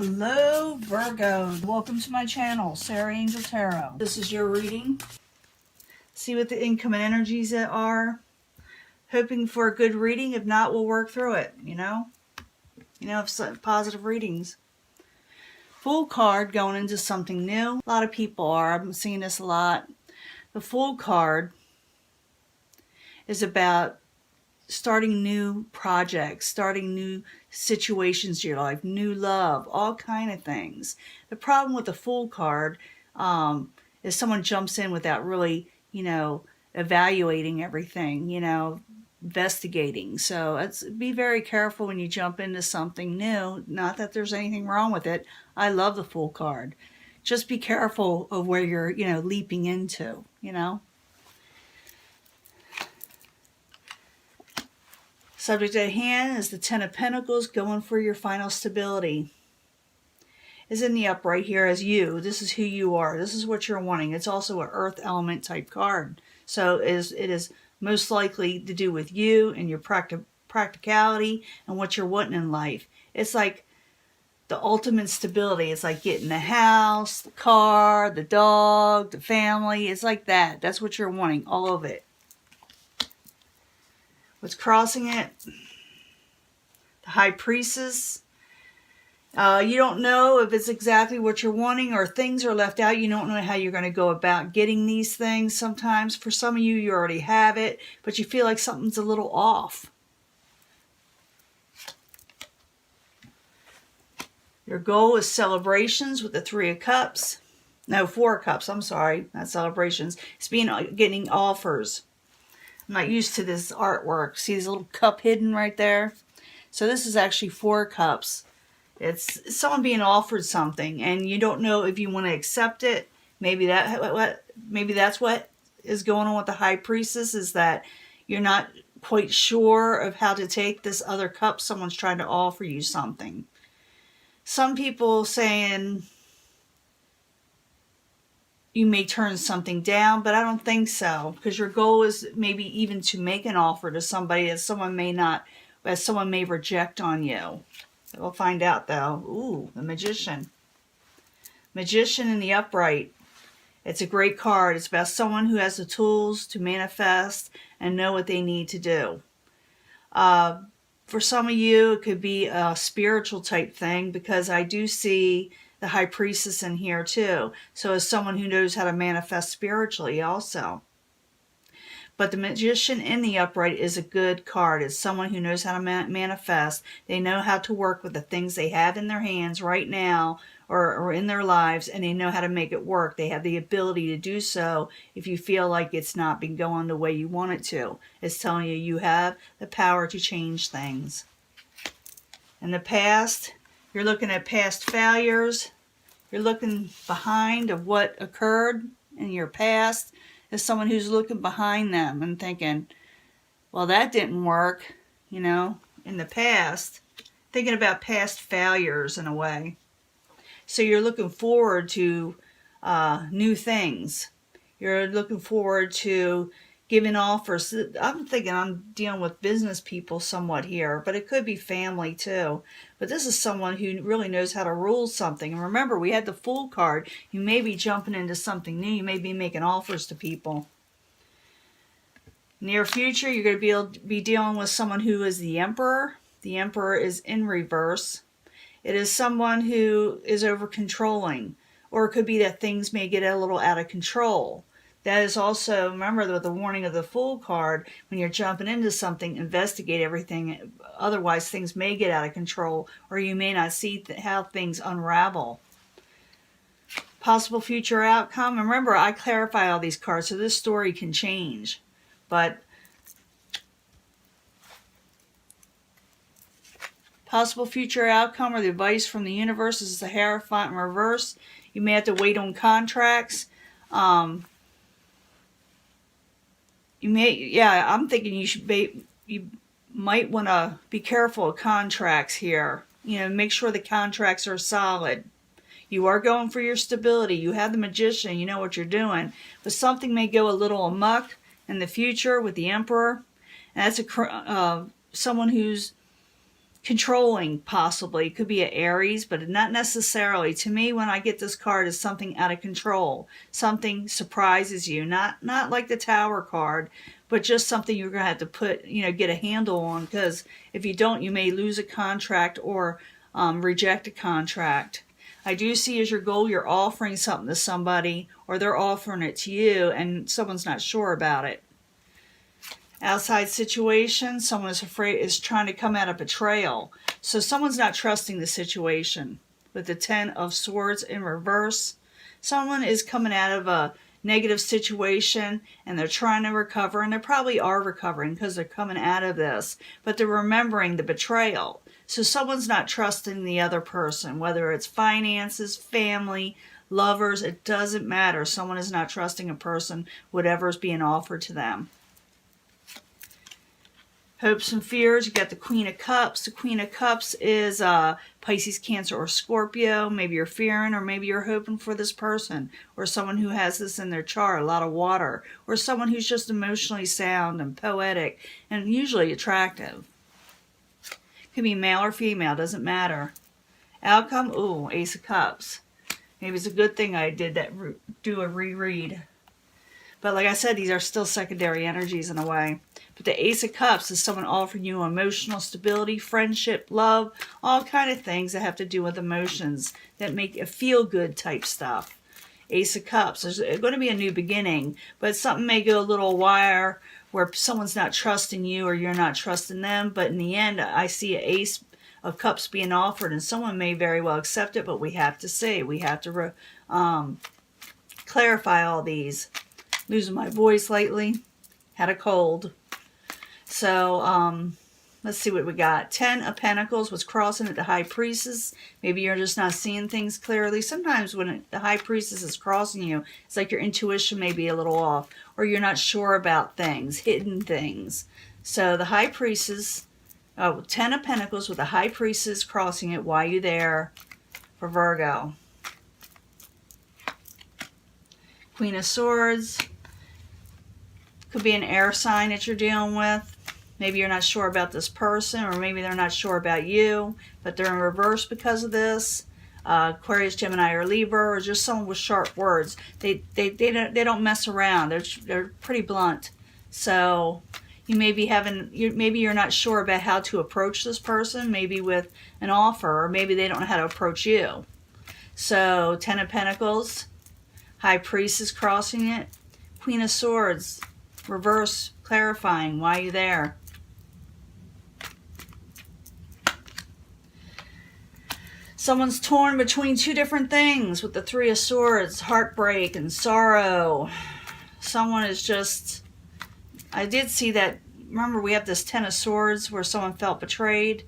Hello Virgo, welcome to my channel, Sarah Angel Tarot. This is your reading. See what the incoming energies are. Hoping for a good reading. If not, we'll work through it, positive readings. Fool card going into something new. A lot of people are. I'm seeing this a lot. The Fool card is about starting new projects, starting new situations in your life, new love, all kind of things. The problem with the Fool card is someone jumps in without really, evaluating everything, investigating. So be very careful when you jump into something new. Not that there's anything wrong with it. I love the Fool card. Just be careful of where you're, leaping into, Subject at hand is the Ten of Pentacles, going for your final stability. Is in the upright here as you. This is who you are. This is what you're wanting. It's also an earth element type card. So it is most likely to do with you and your practicality and what you're wanting in life. It's like the ultimate stability. It's like getting the house, the car, the dog, the family. It's like that. That's what you're wanting. All of it. What's crossing it? The High Priestess. You don't know if it's exactly what you're wanting, or things are left out. You don't know how you're going to go about getting these things sometimes. For some of you, you already have it, but you feel like something's a little off. Your goal is celebrations with the Three of Cups. No, Four of Cups. I'm sorry, not celebrations. It's getting offers. I'm not used to this artwork. See this little cup hidden right there? So this is actually Four Cups. It's someone being offered something, and you don't know if you want to accept it. Maybe that's what is going on with the High Priestess, is that you're not quite sure of how to take this other cup. Someone's trying to offer you something. Some people saying you may turn something down, but I don't think so, because your goal is maybe even to make an offer to somebody that someone may reject on you. We'll find out though. Ooh, the Magician. Magician in the upright. It's a great card. It's about someone who has the tools to manifest and know what they need to do. For some of you, it could be a spiritual type thing, because I do see the High Priestess in here too. So as someone who knows how to manifest spiritually also. But the Magician in the upright is a good card. It's someone who knows how to manifest. They know how to work with the things they have in their hands right now or in their lives, and they know how to make it work. They have the ability to do so if you feel like it's not been going the way you want it to. It's telling you you have the power to change things. In the past, you're looking at past failures. You're looking behind of what occurred in your past. As someone who's looking behind them and thinking, well, that didn't work, in the past. Thinking about past failures in a way. So you're looking forward to new things. You're looking forward to giving offers. I'm thinking I'm dealing with business people somewhat here, but it could be family too. But this is someone who really knows how to rule something. And remember, we had the Fool card. You may be jumping into something new. You may be making offers to people. Near future, you're going to be dealing with someone who is the Emperor. The Emperor is in reverse. It is someone who is over controlling, or it could be that things may get a little out of control. That is also, remember the warning of the Fool card, when you're jumping into something, investigate everything. Otherwise, things may get out of control, or you may not see how things unravel. Possible future outcome. And remember, I clarify all these cards, so this story can change. But possible future outcome, or the advice from the universe, is the Hierophant in reverse. You may have to wait on contracts. I'm thinking you might want to be careful of contracts here. Make sure the contracts are solid. You are going for your stability. You have the Magician. You know what you're doing. But something may go a little amok in the future with the Emperor. And that's someone who's controlling, possibly. It could be an Aries, but not necessarily. To me, when I get this card, it's something out of control. Something surprises you. Not like the Tower card, but just something you're going to have to put, get a handle on, because if you don't, you may lose a contract or reject a contract. I do see as your goal, you're offering something to somebody, or they're offering it to you, and someone's not sure about it. Outside situation, someone is trying to come out of betrayal. So someone's not trusting the situation. With the 10 of Swords in reverse, someone is coming out of a negative situation and they're trying to recover, and they probably are recovering because they're coming out of this, but they're remembering the betrayal. So someone's not trusting the other person, whether it's finances, family, lovers, it doesn't matter. Someone is not trusting a person, whatever's being offered to them. Hopes and fears, you got the Queen of Cups. The Queen of Cups is Pisces, Cancer, or Scorpio. Maybe you're fearing, or maybe you're hoping for this person, or someone who has this in their chart, a lot of water, or someone who's just emotionally sound and poetic and usually attractive. Could be male or female, doesn't matter. Outcome, ooh, Ace of Cups. Maybe it's a good thing I did that, do a reread. But like I said, these are still secondary energies in a way. But the Ace of Cups is someone offering you emotional stability, friendship, love, all kind of things that have to do with emotions that make you feel good type stuff. Ace of Cups, there's going to be a new beginning, but something may go a little wire where someone's not trusting you or you're not trusting them. But in the end, I see an Ace of Cups being offered, and someone may very well accept it, but we have to see. We have to clarify all these. Losing my voice lately. Had a cold. So, let's see what we got. 10 of Pentacles was crossing at the High Priestess. Maybe you're just not seeing things clearly. Sometimes when the High Priestess is crossing you, it's like your intuition may be a little off, or you're not sure about things, hidden things. So the High Priestess, 10 of Pentacles with the High Priestess crossing it. Why are you there? For Virgo. Queen of Swords. Could be an air sign that you're dealing with. Maybe you're not sure about this person, or maybe they're not sure about you, but they're in reverse because of this. Aquarius, Gemini, or Libra, or just someone with sharp words. They don't mess around. They're pretty blunt. So you may be maybe you're not sure about how to approach this person, maybe with an offer, or maybe they don't know how to approach you. So 10 of Pentacles, High Priestess crossing it, Queen of Swords, reverse, clarifying. Why are you there? Someone's torn between two different things with the 3 of Swords, heartbreak and sorrow. Someone is just, I did see that, remember we have this 10 of Swords where someone felt betrayed.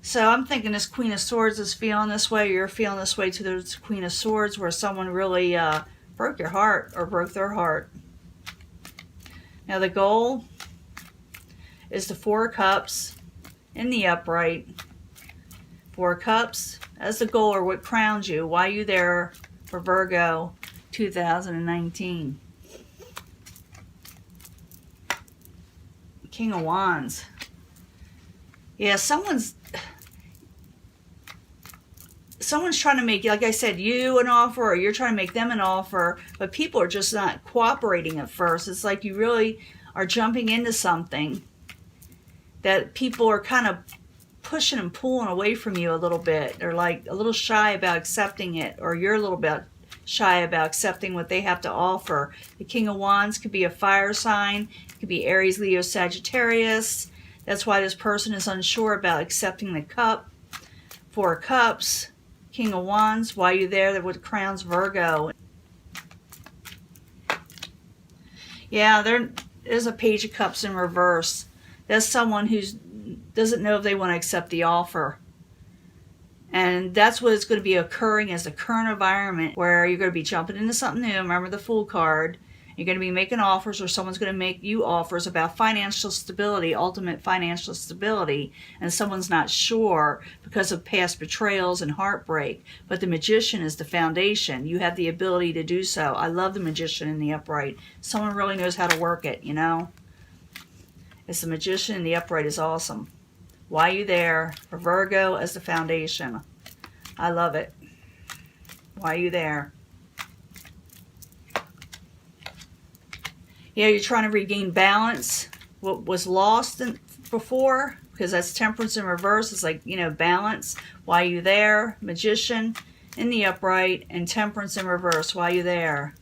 So I'm thinking this Queen of Swords is feeling this way, or you're feeling this way to the Queen of Swords, where someone really broke your heart or broke their heart. Now the goal is the 4 of Cups in the upright. 4 of Cups as the goal, or what crowns you. Why are you there for Virgo 2019? King of Wands. Yeah, someone's trying to make, like I said, you an offer, or you're trying to make them an offer, but people are just not cooperating at first. It's like you really are jumping into something that people are kind of pushing and pulling away from you a little bit. They're like a little shy about accepting it, or you're a little bit shy about accepting what they have to offer. The King of Wands could be a fire sign. It could be Aries, Leo, Sagittarius. That's why this person is unsure about accepting the cup. 4 of Cups. King of Wands, why are you there? That would crowns Virgo. Yeah, there is a Page of Cups in reverse. That's someone who doesn't know if they want to accept the offer. And that's what is going to be occurring as the current environment, where you're going to be jumping into something new. Remember the Fool card. You're going to be making offers, or someone's going to make you offers about financial stability, ultimate financial stability, and someone's not sure because of past betrayals and heartbreak. But the Magician is the foundation. You have the ability to do so. I love the Magician in the upright. Someone really knows how to work it, you know? It's the Magician in the upright is awesome. Why you there for Virgo as the foundation. I love it. Why you there? Yeah, you're trying to regain balance. What was lost before, because that's Temperance in reverse. It's like, you know, balance. Why you there? Magician in the upright and Temperance in reverse. Why you there?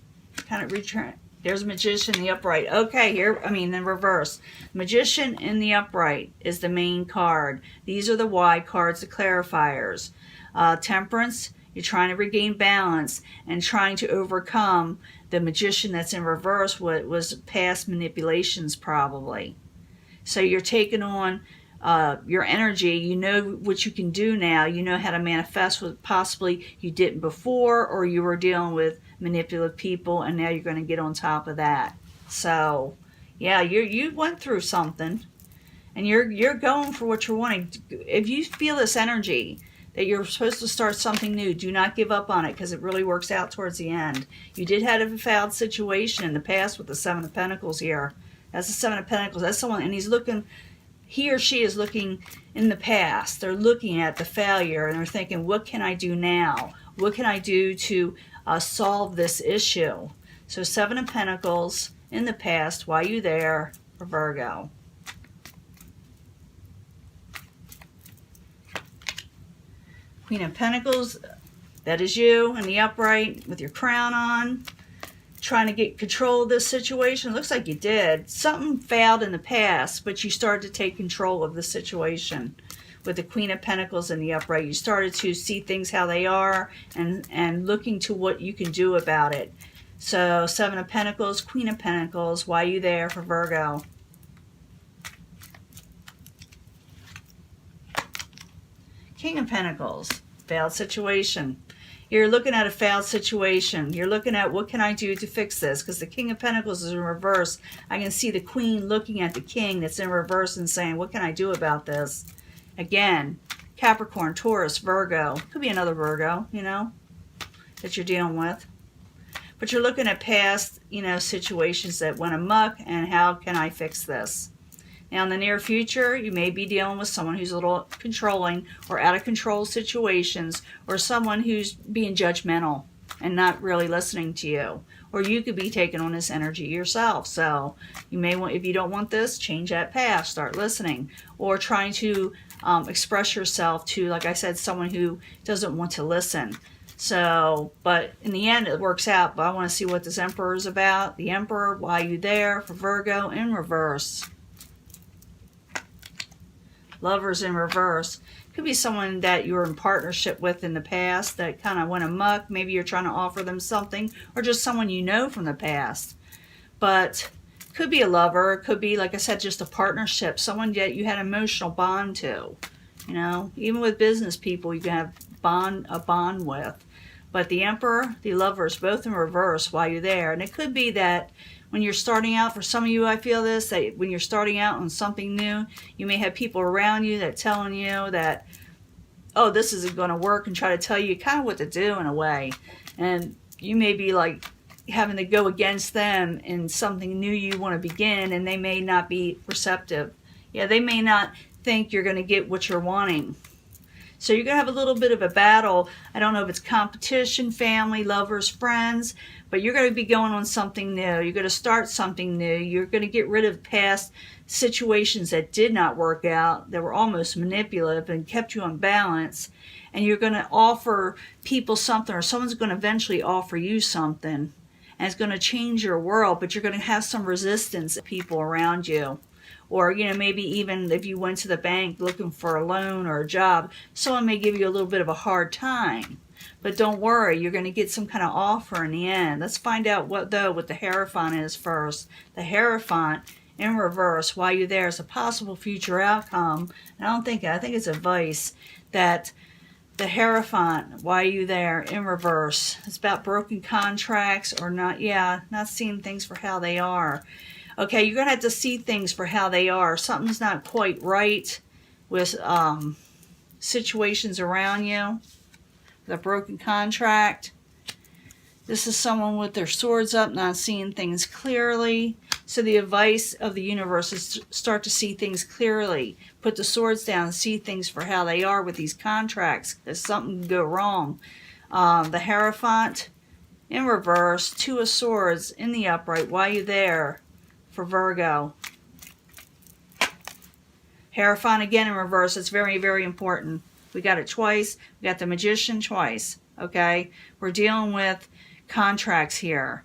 Kind of return. There's Magician in the upright. Okay, here, in reverse. Magician in the upright is the main card. These are the why cards, the clarifiers. Temperance, you're trying to regain balance and trying to overcome the Magician that's in reverse, what was past manipulations probably. So you're taking on your energy. You know what you can do now. You know how to manifest what possibly you didn't before, or you were dealing with manipulative people, and now you're going to get on top of that. So yeah, you went through something, and you're going for what you're wanting. If you feel this energy that you're supposed to start something new, do not give up on it, because it really works out towards the end. You did have a failed situation in the past with the Seven of Pentacles here. That's the Seven of Pentacles. That's someone, and he or she is looking in the past. They're looking at the failure, and they're thinking, what can I do now? What can I do to solve this issue? So Seven of Pentacles in the past. Why you there for Virgo? Queen of Pentacles, that is you in the upright with your crown on, trying to get control of this situation. It looks like you did. Something failed in the past, but you started to take control of the situation. With the Queen of Pentacles in the upright, you started to see things how they are and looking to what you can do about it. So Seven of Pentacles, Queen of Pentacles, why you there for Virgo? King of Pentacles, failed situation. You're looking at a failed situation. You're looking at, what can I do to fix this? Because the King of Pentacles is in reverse. I can see the Queen looking at the King that's in reverse and saying, what can I do about this? Again, Capricorn, Taurus, Virgo. Could be another Virgo, you know, that you're dealing with. But you're looking at past, you know, situations that went amok, and how can I fix this? Now, in the near future, you may be dealing with someone who's a little controlling or out of control situations, or someone who's being judgmental and not really listening to you. Or you could be taking on this energy yourself. So you may want, if you don't want this, change that path, start listening, or trying to express yourself to, like I said, someone who doesn't want to listen. So, but in the end, it works out. But I want to see what this Emperor is about. The Emperor, why you there for Virgo in reverse? Lovers in reverse. Could be someone that you were in partnership with in the past that kind of went amok. Maybe you're trying to offer them something, or just someone you know from the past. But could be a lover. It could be, like I said, just a partnership. Someone that you had an emotional bond to. You know, even with business people, you can have a bond with. But the Emperor, the Lovers, both in reverse while you're there. And it could be that when you're starting out, for some of you, I feel this, that when you're starting out on something new, you may have people around you that telling you that, oh, this isn't going to work, and try to tell you kind of what to do in a way. And you may be like having to go against them in something new you want to begin, and they may not be receptive. Yeah, they may not think you're going to get what you're wanting. So you're going to have a little bit of a battle. I don't know if it's competition, family, lovers, friends, but you're going to be going on something new. You're going to start something new. You're going to get rid of past situations that did not work out, that were almost manipulative and kept you unbalanced. And you're going to offer people something, or someone's going to eventually offer you something. And it's going to change your world, but you're going to have some resistance of people around you. Or, you know, maybe even if you went to the bank looking for a loan or a job, someone may give you a little bit of a hard time. But don't worry, you're going to get some kind of offer in the end. Let's find out what the Hierophant is first. The Hierophant in reverse, while you're there, is a possible future outcome. And I think it's advice that the Hierophant, why are you there, in reverse. It's about broken contracts, or not seeing things for how they are. Okay, you're going to have to see things for how they are. Something's not quite right with situations around you. The broken contract. This is someone with their swords up, not seeing things clearly. So the advice of the universe is to start to see things clearly. Put the swords down and see things for how they are with these contracts. There's something can go wrong. The Hierophant in reverse, Two of Swords in the upright. Why are you there for Virgo? Hierophant again in reverse. It's very, very important. We got it twice. We got the Magician twice. Okay? We're dealing with contracts here.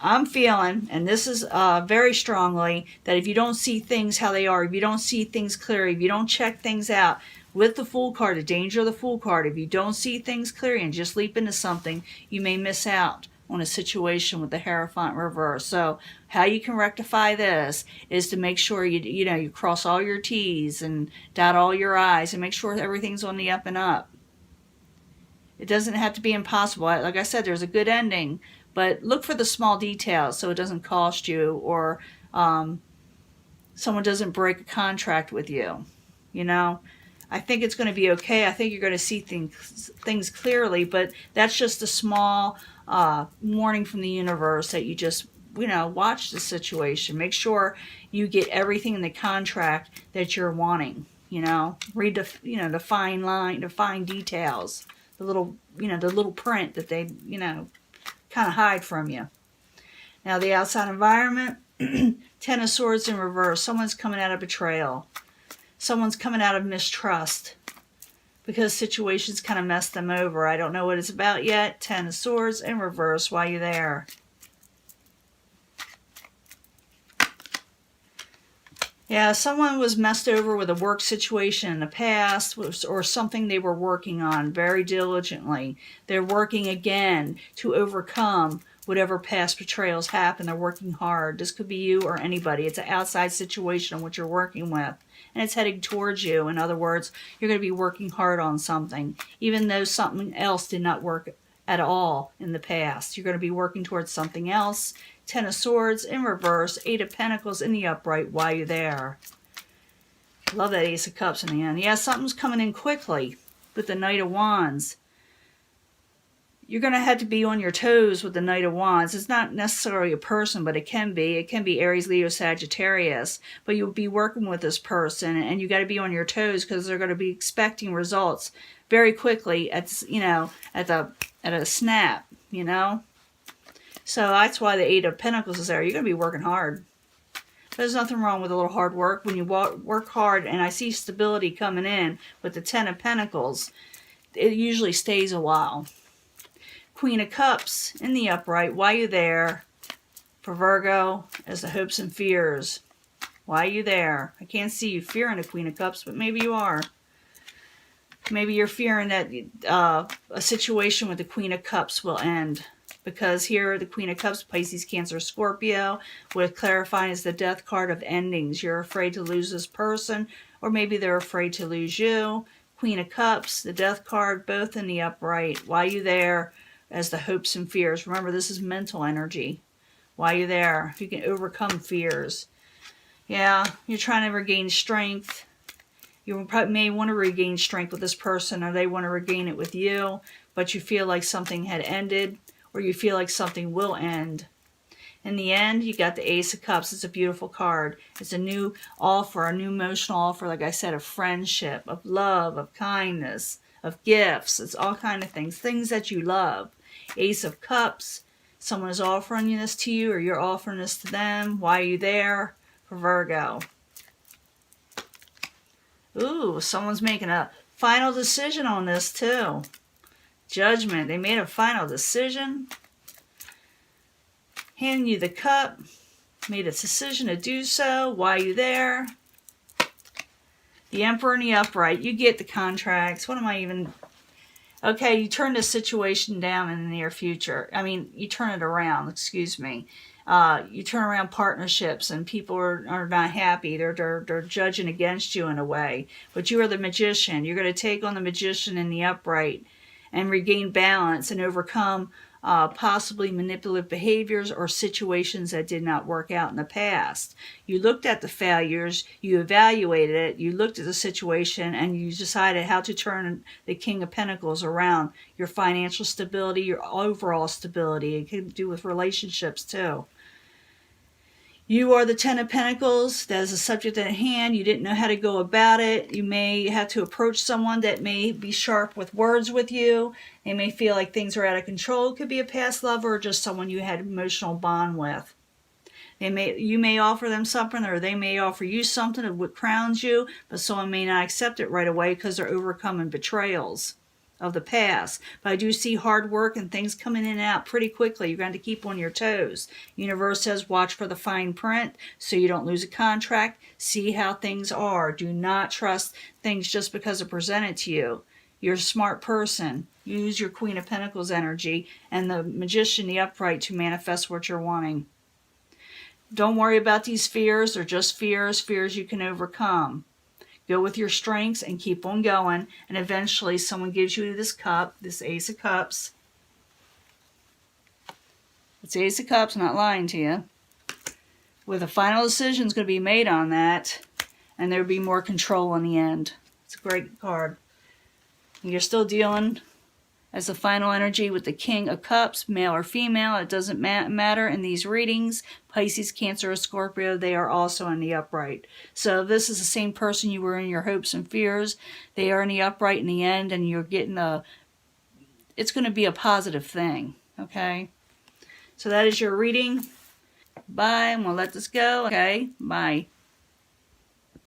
I'm feeling, and this is very strongly, that if you don't see things how they are, if you don't see things clearly, if you don't check things out, with the Fool card, the danger of the Fool card, if you don't see things clearly and just leap into something, you may miss out on a situation with the Hierophant reverse. So how you can rectify this is to make sure you cross all your T's and dot all your I's and make sure everything's on the up and up. It doesn't have to be impossible. Like I said, there's a good ending, but look for the small details so it doesn't cost you, or someone doesn't break a contract with you. You know, I think it's going to be okay. I think you're going to see things clearly, but that's just a small warning from the universe that you just, watch the situation. Make sure you get everything in the contract that you're wanting. Read the fine line, the fine details, the little print that they, kind of hide from you. Now the outside environment, Ten of Swords in reverse. Someone's coming out of betrayal. Someone's coming out of mistrust because situations kind of messed them over. I don't know what it's about yet. Ten of Swords in reverse. Why are you there? Yeah, someone was messed over with a work situation in the past, or something they were working on very diligently. They're working again to overcome whatever past betrayals happened. They're working hard. This could be you or anybody. It's an outside situation on what you're working with, and it's heading towards you. In other words, you're going to be working hard on something, even though something else did not work at all in the past. You're going to be working towards something else. Ten of Swords in reverse, Eight of Pentacles in the upright. Why are you there? Love that Ace of Cups in the end. Yeah, something's coming in quickly with the Knight of Wands. You're going to have to be on your toes with the Knight of Wands. It's not necessarily a person, but it can be. It can be Aries, Leo, Sagittarius. But you'll be working with this person, and you got to be on your toes because they're going to be expecting results very quickly at a snap, So that's why the Eight of Pentacles is there. You're going to be working hard. There's nothing wrong with a little hard work. When you work hard, and I see stability coming in with the Ten of Pentacles, it usually stays a while. Queen of Cups in the upright. Why are you there for Virgo as the hopes and fears? Why are you there? I can't see you fearing a Queen of Cups, but maybe you are. Maybe you're fearing that a situation with the Queen of Cups will end. Because here, the Queen of Cups, Pisces, Cancer, Scorpio, with clarifying is the Death card of endings. You're afraid to lose this person, or maybe they're afraid to lose you. Queen of Cups, the Death card, both in the upright. Why are you there as the hopes and fears? Remember, this is mental energy. Why are you there? You can overcome fears. Yeah, you're trying to regain strength. You may want to regain strength with this person, or they want to regain it with you, but you feel like something had ended, or you feel like something will end. In the end, you got the Ace of Cups. It's a beautiful card. It's a new offer, a new emotional offer, like I said, of friendship, of love, of kindness, of gifts. It's all kind of things that you love. Ace of Cups, someone is offering this to you, or you're offering this to them. Why are you there for Virgo? Ooh, someone's making a final decision on this too. Judgment. They made a final decision. Handing you the cup. Made a decision to do so. Why are you there? The Emperor in the upright. You get the contracts. What am I even... Okay, you turn this situation down in the near future. I mean, you turn it around. Excuse me. You turn around partnerships, and people are not happy. They're judging against you in a way. But you are the Magician. You're going to take on the Magician in the upright and regain balance and overcome possibly manipulative behaviors or situations that did not work out in the past. You looked at the failures, you evaluated it, you looked at the situation, and you decided how to turn the King of Pentacles around. Your financial stability, your overall stability. It can do with relationships too. You are the Ten of Pentacles. That is a subject at hand. You didn't know how to go about it. You may have to approach someone that may be sharp with words with you. They may feel like things are out of control. It could be a past lover or just someone you had an emotional bond with. You may offer them something, or they may offer you something of what crowns you, but someone may not accept it right away because they're overcoming betrayals of the past. But I do see hard work and things coming in and out pretty quickly. You're going to keep on your toes. Universe says watch for the fine print so you don't lose a contract. See how things are. Do not trust things just because they're presented to you. You're a smart person. Use your Queen of Pentacles energy and the Magician, the Upright, to manifest what you're wanting. Don't worry about these fears. They're just fears you can overcome. Go with your strengths and keep on going. And eventually someone gives you this cup, this Ace of Cups. It's Ace of Cups, I'm not lying to you. With a final decision is going to be made on that. And there'll be more control in the end. It's a great card. And you're still dealing as the final energy with the King of Cups, male or female. It doesn't matter in these readings. Pisces, Cancer, or Scorpio, they are also in the upright. So if this is the same person you were in your hopes and fears, they are in the upright in the end, and you're getting it's going to be a positive thing, okay? So that is your reading. Bye, I'm going to let this go. Okay, bye.